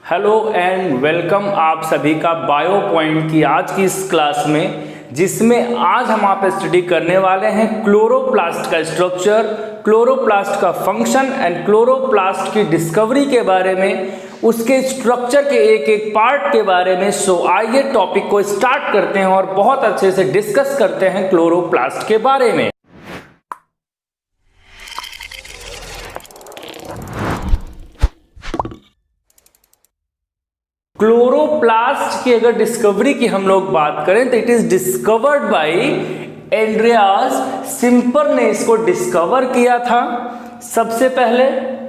Hello and welcome आप सभी का बायो पॉइंट की आज की इस क्लास में, जिसमें आज हम आप स्टडी करने वाले हैं क्लोरोप्लास्ट का स्ट्रक्चर, क्लोरोप्लास्ट का फंक्शन एंड क्लोरोप्लास्ट की डिस्कवरी के बारे में, उसके स्ट्रक्चर के एक एक पार्ट के बारे में। सो आइए टॉपिक को स्टार्ट करते हैं और बहुत अच्छे से डिस्कस करते हैं क्लोरोप्लास्ट के बारे में। क्लोरोप्लास्ट की अगर डिस्कवरी की हम लोग बात करें तो it is discovered by Andreas simper ने इसको डिस्कवर किया था। सबसे पहले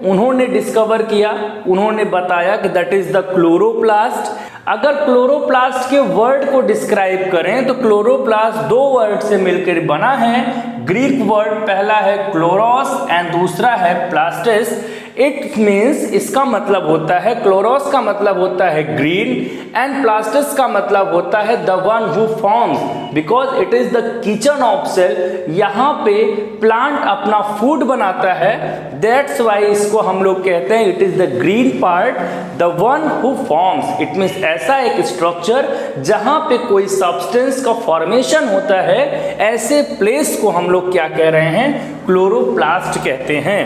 उन्होंने डिस्कवर किया, उन्होंने बताया कि दैट इज द क्लोरोप्लास्ट। अगर क्लोरोप्लास्ट के वर्ड को डिस्क्राइब करें तो क्लोरोप्लास्ट दो वर्ड से मिलकर बना है। ग्रीक वर्ड पहला है क्लोरोस एंड दूसरा है प्लास्टिस। इट मीन्स इसका मतलब होता है, क्लोरोस का मतलब होता है ग्रीन एंड प्लास्टिस का मतलब होता है the one who forms, because it is the kitchen of cell. यहाँ पे प्लांट अपना फूड बनाता है, दैट्स वाई इसको हम लोग कहते हैं it is the green part, the one who forms. It means ऐसा एक स्ट्रक्चर जहाँ पे कोई सब्सटेंस का फॉर्मेशन होता है, ऐसे प्लेस को हम लोग क्या कह रहे हैं, क्लोरोप्लास्ट कहते हैं।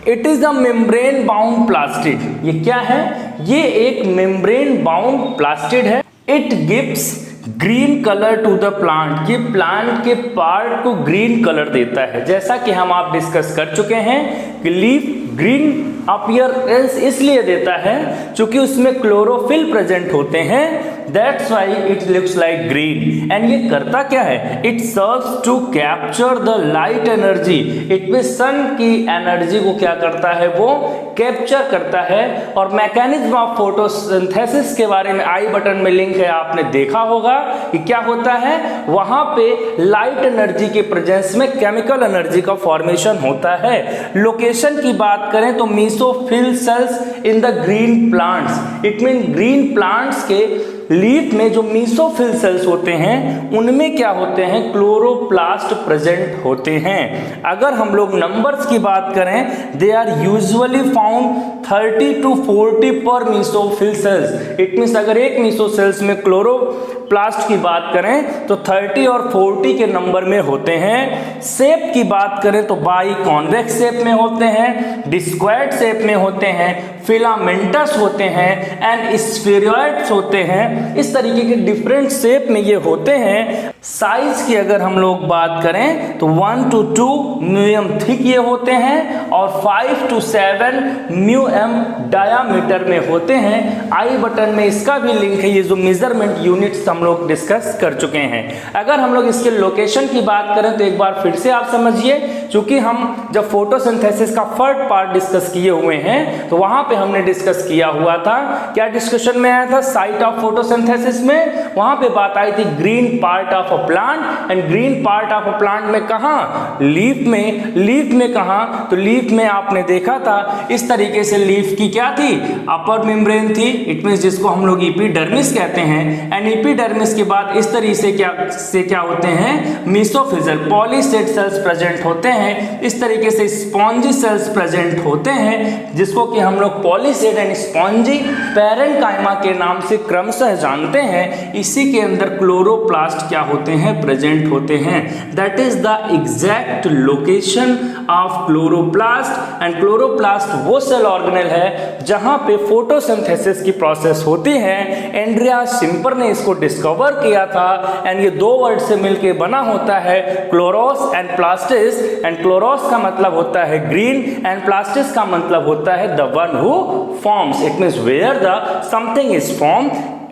It is the membrane bound plastid. ये क्या है? ये एक मेम्ब्रेन बाउंड प्लास्टिड है। It gives green colour to the plant. ये प्लांट के पार्ट को ग्रीन कलर देता है, जैसा कि हम आप डिस्कस कर चुके हैं कि लीफ ग्रीन अपीयरेंस इसलिए देता है क्योंकि उसमें क्लोरोफिल प्रेजेंट होते हैं, that's why it looks like green. And ये करता क्या है? It serves to capture the light energy. It में सन की एनर्जी को क्या करता है, वो कैप्चर करता है। और मैकेनिज्म ऑफ फोटोसिंथेसिस के बारे में आई बटन में लिंक है, आपने देखा होगा कि क्या होता है, वहां पे लाइट एनर्जी के प्रेजेंस में केमिकल एनर्जी का फॉर्मेशन होता है। लोकेशन की बात करें तो mesophyll cells in the green plants. It mean green plants के लीफ में जो मेसोफिल सेल्स होते हैं उनमें क्या होते हैं, क्लोरोप्लास्ट प्रेजेंट होते हैं। अगर हम लोग नंबर्स की बात करें, they are usually found 30 to 40 पर मेसोफिल सेल्स। इट मीन्स अगर एक मेसोसेल्स में क्लोरोप्लास्ट की बात करें तो 30 और 40 के नंबर में होते हैं। शेप की बात करें तो बाई कॉन्वेक्स शेप में होते हैं, डिस्क्वायर्ड शेप में होते हैं, फिलामेंटस होते हैं एंड स्फेरॉइड्स होते हैं। इस तरीके के डिफरेंट शेप में ये होते हैं। साइज की अगर हम लोग बात करें तो 1 to 2 म्यूएम थिक ये होते हैं और 5 to 7 म्यूएम डायामीटर में होते हैं। आई बटन में इसका भी लिंक है, ये जो मेजरमेंट यूनिट्स हम लोग डिस्कस कर चुके हैं। अगर हम लोग इसके लोकेशन की बात करें तो एक बार फिर से आप समझिए, क्योंकि हम जब फोटोसिंथेसिस का फर्स्ट पार्ट डिस्कस किए हुए हैं तो वहां पे हमने डिस्कस किया हुआ था, क्या डिस्कशन में आया था, साइट ऑफ फोटोसिंथेसिस में वहां पे बात आई थी green part of a plant. And green part of a plant में कहां, लीफ में। लीफ में कहां, तो लीफ में आपने देखा था इस तरीके से लीफ की क्या थी, अपर मेम्ब्रेन थी। इट मींस जिसको हम लोग एपिडर्मिस कहते हैं। एंड एपिडर्मिस के बाद इस तरीके से क्या होते हैं, मेसोफिजल पॉलीसेड सेल्स प्रेजेंट होते हैं। इस तरीके से स्पॉन्जी सेल्स प्रेजेंट होते हैं, जिसको कि हम लोग पॉलीसेड एंड स्पॉन्जी पैरेन्काइमा के नाम से क्रमशः जानते हैं। इसी के अंदर क्लोरोप्लास्ट क्या होते हैं, प्रेजेंट होते हैं। That is the exact location of chloroplast. And chloroplast वो सेल ऑर्गेनेल है जहां पे फोटोसिंथेसिस की प्रोसेस होती है। एंड्रियास सिम्पर ने इसको डिस्कवर किया था। एंड ये दो वर्ड से मिलकर बना होता है, क्लोरोस एंड प्लास्टिस। एंड क्लोरोस का मतलब होता है ग्रीन एंड प्लास्टिस का मतलब होता है the one who forms. It means where the something is form,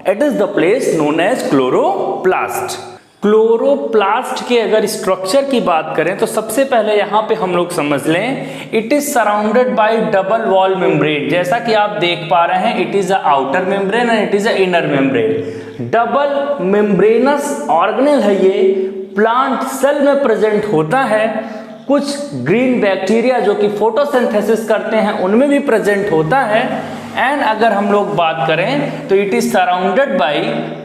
it is the place known as chloroplast. Chloroplast के अगर स्ट्रक्चर की बात करें तो सबसे पहले यहाँ पे हम लोग समझ लें, it is surrounded by double wall membrane. जैसा कि आप देख पा रहे हैं, it is a outer membrane and it is a inner membrane. Double membranous organelle है ये, प्लांट सेल में प्रेजेंट होता है। कुछ ग्रीन बैक्टीरिया जो कि फोटोसिंथेसिस करते हैं उनमें भी प्रेजेंट होता है। एंड अगर हम लोग बात करें तो it is surrounded by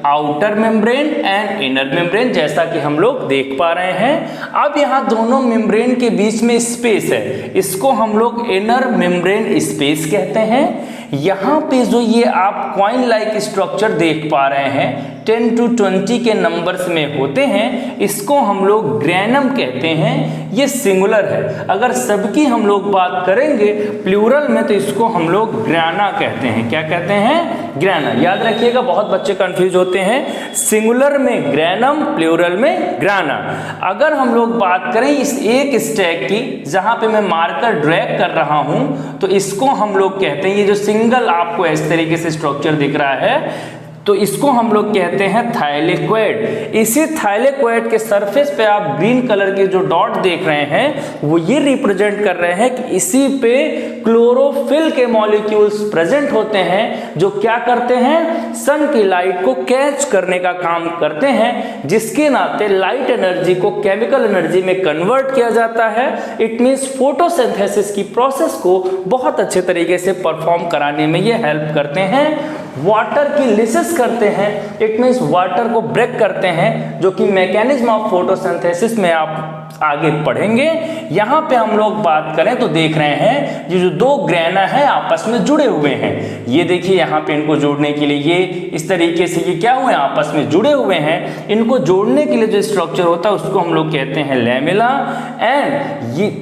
outer membrane and inner membrane, जैसा कि हम लोग देख पा रहे हैं। अब यहाँ दोनों मेम्ब्रेन के बीच में स्पेस है, इसको हम लोग इनर मेम्ब्रेन स्पेस कहते हैं। यहाँ पे जो ये आप कॉइन लाइक स्ट्रक्चर देख पा रहे हैं 10 to 20 के नंबर्स में होते हैं, इसको हम लोग ग्रैनम कहते हैं। ये सिंगुलर है। अगर सबकी हम लोग बात करेंगे प्लूरल में तो इसको हम लोग ग्राना कहते हैं। क्या कहते हैं? ग्राना। याद रखिएगा, बहुत बच्चे कंफ्यूज होते हैं, सिंगुलर में ग्रैनम, प्लूरल में ग्राना। अगर हम लोग बात करें इस एक स्टैक की जहां पे मैं मार्कर ड्रैग कर रहा हूं तो इसको हम लोग कहते हैं, ये जो सिंगल आपको इस तरीके से स्ट्रक्चर दिख रहा है तो इसको हम लोग कहते हैं थाइलेक्वाइड। इसी थाइलेक्वाइड के सरफेस पे आप ग्रीन कलर के जो डॉट देख रहे हैं वो ये रिप्रेजेंट कर रहे हैं कि इसी पे क्लोरोफिल के मॉलिक्यूल्स प्रेजेंट होते हैं जो क्या करते हैं, सन की लाइट को कैच करने का काम करते हैं, जिसके नाते लाइट एनर्जी को केमिकल एनर्जी में कन्वर्ट किया जाता है। इट मींस फोटोसिंथेसिस की प्रोसेस को बहुत अच्छे तरीके से परफॉर्म कराने में ये हेल्प करते हैं। वाटर की लिसिस करते हैं, इट मींस वाटर को ब्रेक करते हैं, जो कि मैकेनिज्म ऑफ फोटोसिंथेसिस में आप आगे पढ़ेंगे। यहाँ पे हम लोग बात करें तो देख रहे हैं ये जो दो ग्रैना है आपस में जुड़े हुए हैं। ये देखिए यहाँ पे इनको जोड़ने के लिए ये इस तरीके से ये क्या हुए, आपस में जुड़े हुए हैं। इनको जोड़ने के लिए जो स्ट्रक्चर होता है उसको हम लोग कहते हैं लैमेला। एंड ये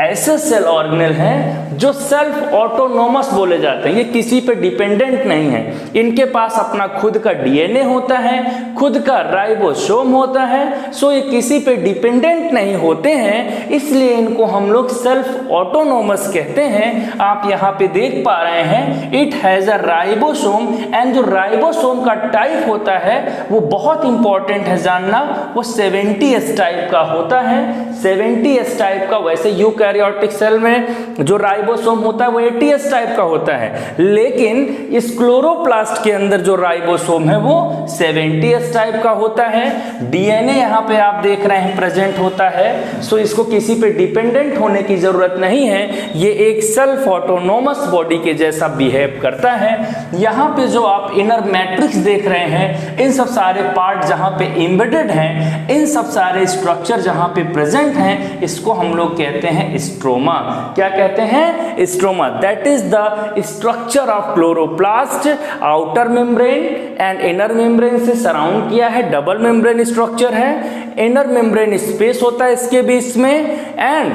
ऐसे सेल ऑर्गेनेल हैं जो सेल्फ ऑटोनोमस बोले जाते हैं। ये किसी पे डिपेंडेंट नहीं है, इनके पास अपना खुद का डीएनए होता है, खुद का राइबोसोम होता है। सो ये किसी पे डिपेंडेंट नहीं होते हैं, इसलिए इनको हम लोग सेल्फ ऑटोनोमस कहते हैं। आप यहाँ पे देख पा रहे हैं it has a ribosome. And जो राइबोसोम का टाइप होता है वो बहुत इंपॉर्टेंट है जानना, वो 70S टाइप का होता है। 70S टाइप का, वैसे यूकैरियोटिक सेल में जो राइबोसोम होता है वो 80S टाइप का होता है, लेकिन इस क्लोरोप्लास्ट के अंदर जो राइबोसोम है वो 70S टाइप का होता है। डीएनए यहाँ पे आप देख रहे हैं प्रेजेंट होता है। सो इसको किसी पे डिपेंडेंट होने की जरूरत नहीं है, ये एक सेल्फ ऑटोनोमस बॉडी के जैसा बिहेव करता है। यहाँ पे जो आप इनर मैट्रिक्स देख रहे हैं, इन सब सारे पार्ट जहाँ पे एम्बेडेड हैं, इन सब सारे स्ट्रक्चर जहाँ पे प्रेजेंट हैं, इसको हम लोग कहते हैं स्ट्रोमा। क्या कहते हैं? Stroma. That is the structure of chloroplast. Outer membrane and inner membrane से सराउंड किया है, डबल मेम्ब्रेन स्ट्रक्चर है। इनर मेम्ब्रेन स्पेस होता है इसके बीच में। एंड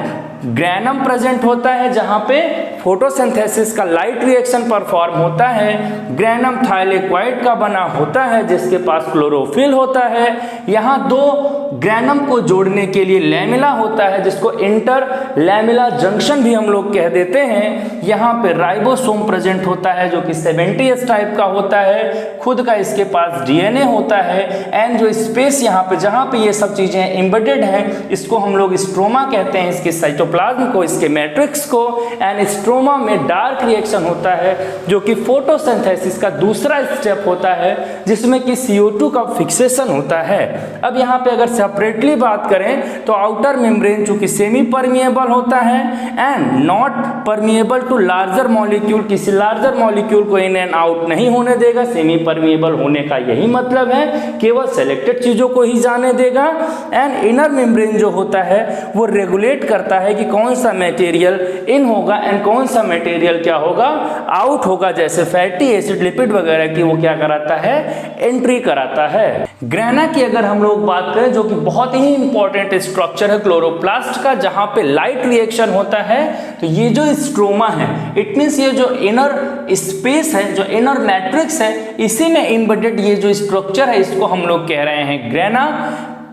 ग्रैनम प्रेजेंट होता है जहां पे फोटोसिंथेसिस का लाइट रिएक्शन परफॉर्म होता है। ग्रैनम थाइलेक्वाइड का बना होता है जिसके पास क्लोरोफिल होता है। यहाँ दो ग्रैनम को जोड़ने के लिए लैमेला होता है जिसको इंटर लैमेला जंक्शन भी हम लोग कह देते हैं। यहाँ पे राइबोसोम प्रेजेंट होता है जो कि 70S टाइप का होता है, खुद का इसके पास डीएनए होता है। एंड जो स्पेस यहाँ पे जहाँ पे ये सब चीजें एम्बेडेड हैं इसको हम लोग स्ट्रोमा कहते हैं, इसके साइटोप्लाज्म को, इसके मैट्रिक्स को। एंड स्ट्रोमा में डार्क रिएक्शन होता है जो कि फोटोसिंथेसिस का दूसरा स्टेप होता है जिसमें कि CO2 का फिक्सेशन होता है। अब यहाँ पे अगर सेपरेटली बात करें तो आउटर मेम्ब्रेन चूंकि सेमी परमिएबल होता है and not permeable to larger molecule, किसी लार्जर मॉलिक्यूल को इन एंड आउट नहीं होने देगा। सेमी परमिएबल होने का यही मतलब है, केवल सेलेक्टेड चीजों को ही जाने देगा। एंड इनर मेम्ब्रेन जो होता है वो रेगुलेट करता है कि कौन सा मटेरियल इन होगा एंड कौन सा मटेरियल क्या होगा, आउट होगा। जैसे फैटी एसिड, लिपिड वगैरह की वो क्या कराता है, एंट्री कराता है। ग्रैना की अगर हम लोग बात करें जो कि बहुत ही इंपॉर्टेंट स्ट्रक्चर है क्लोरोप्लास्ट का, जहां पे लाइट रिएक्शन होता है, तो ये जो स्ट्रोमा है इट मींस ये जो इनर स्पेस है, जो इनर मैट्रिक्स है, इसी में एम्बेडेड ये जो स्ट्रक्चर है इसको हम लोग कह रहे हैं ग्रैना।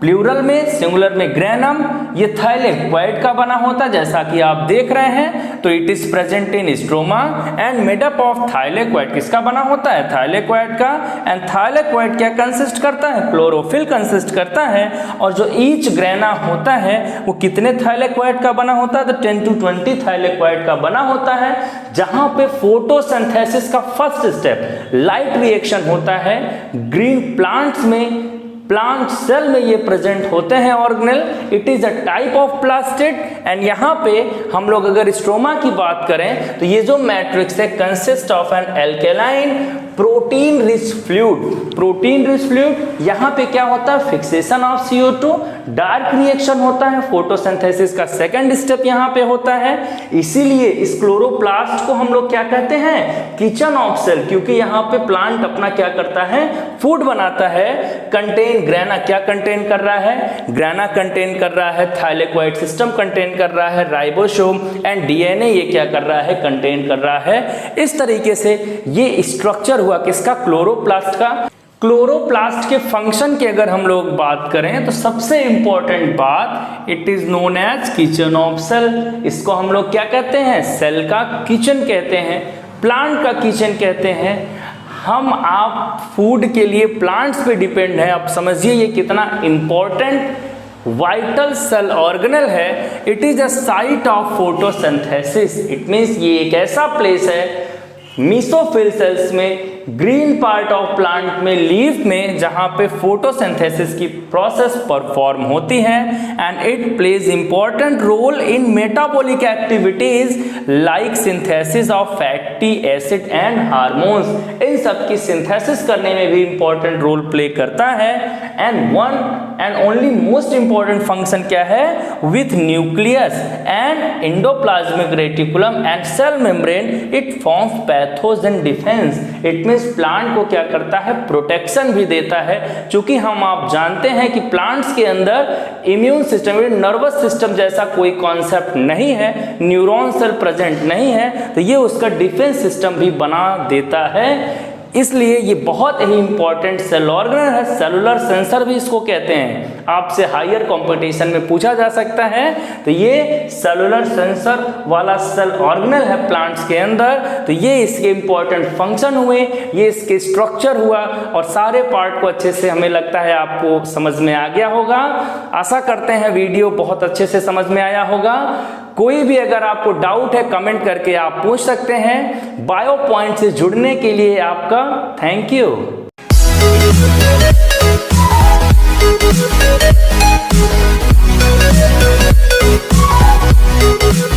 प्लूरल में, सिंगुलर में ग्रैनम। ये थाइलेक्वाइड का बना होता है जैसा कि आप देख रहे हैं, तो it is present in stroma and made up of thylakoid. किसका बना होता है? थाइलेक्वाइड का। एंड थाइलेक्वाइड क्या कंसिस्ट करता है? क्लोरोफिल कंसिस्ट करता है। और जो ईच ग्रैना होता है वो कितने थाइलेक्वाइड का बना होता है? तो 10 to 20 थाइलेक्वाइड का बना होता है, जहां पे फोटोसिंथेसिस का फर्स्ट स्टेप लाइट रिएक्शन होता है। ग्रीन प्लांट्स में, प्लांट सेल में ये प्रेजेंट होते हैं organelle. It is a type of plastid. And यहाँ पे हम लोग अगर स्ट्रोमा की बात करें तो ये जो मैट्रिक्स है consist of an alkaline protein rich fluid. Protein rich fluid यहाँ पे क्या होता है, fixation of CO2, dark reaction होता है, फोटोसिंथेसिस का सेकंड स्टेप यहाँ पे होता है। इसीलिए इस क्लोरोप्लास्ट को हम लोग क्या कहते हैं, किचन ऑफ सेल, क्योंकि यहाँ पे प्लांट अपना क्या करता है, फूड बनाता है। कंटेन ग्रेना, क्या कंटेन कर रहा है, ग्रेना कंटेन कर रहा है, थाइलेकोइड सिस्टम कंटेन कर रहा है, राइबोसोम एंड DNA ये क्या कर रहा है, कंटेन कर रहा है। इस तरीके से ये स्ट्रक्चर हुआ किसका, क्लोरोप्लास्ट का। क्लोरोप्लास्ट के फंक्शन की अगर हम लोग बात करें तो सबसे इंपॉर्टेंट बात, it is known as kitchen of cell. इसको हम लोग क्या कहते हैं, सेल का किचन कहते हैं, प्लांट का किचन कहते हैं। हम आप फूड के लिए प्लांट्स पे डिपेंड है। अब समझिए ये कितना इंपॉर्टेंट वाइटल सेल ऑर्गेनल है। It is a site of photosynthesis. It means ये एक ऐसा प्लेस है मीसोफिल सेल्स में, ग्रीन पार्ट ऑफ प्लांट में, लीफ में, जहां पे फोटोसिंथेसिस की प्रोसेस परफॉर्म होती है। And it plays important role in metabolic activities like synthesis of fatty acid and hormones. इन सब की सिंथेसिस करने में भी इंपॉर्टेंट रोल प्ले करता है। And one and only most important function क्या है, with nucleus and endoplasmic reticulum and cell membrane it forms pathogen defence. It means plant को क्या करता है, प्रोटेक्शन भी देता है। क्योंकि हम आप जानते हैं कि प्लांट्स के अंदर इम्यून सिस्टम, नर्वस सिस्टम जैसा कोई कॉन्सेप्ट नहीं है, न्यूरॉन सेल प्रेजेंट नहीं है, तो ये उसका डिफेंस सिस्टम भी बना देता है। इसलिए ये बहुत ही इंपॉर्टेंट सेल ऑर्गेनल है। सेलुलर सेंसर भी इसको कहते हैं। आपसे हायर कंपटीशन में पूछा जा सकता है, तो ये सेलुलर सेंसर वाला सेल ऑर्गेनल है प्लांट्स के अंदर। तो ये इसके इंपॉर्टेंट फंक्शन हुए, ये इसके स्ट्रक्चर हुआ, और सारे पार्ट को अच्छे से हमें लगता है आपको समझ में आ गया होगा। आशा करते हैं वीडियो बहुत अच्छे से समझ में आया होगा। कोई भी अगर आपको डाउट है कमेंट करके आप पूछ सकते हैं। बायो पॉइंट से जुड़ने के लिए आपका थैंक यू।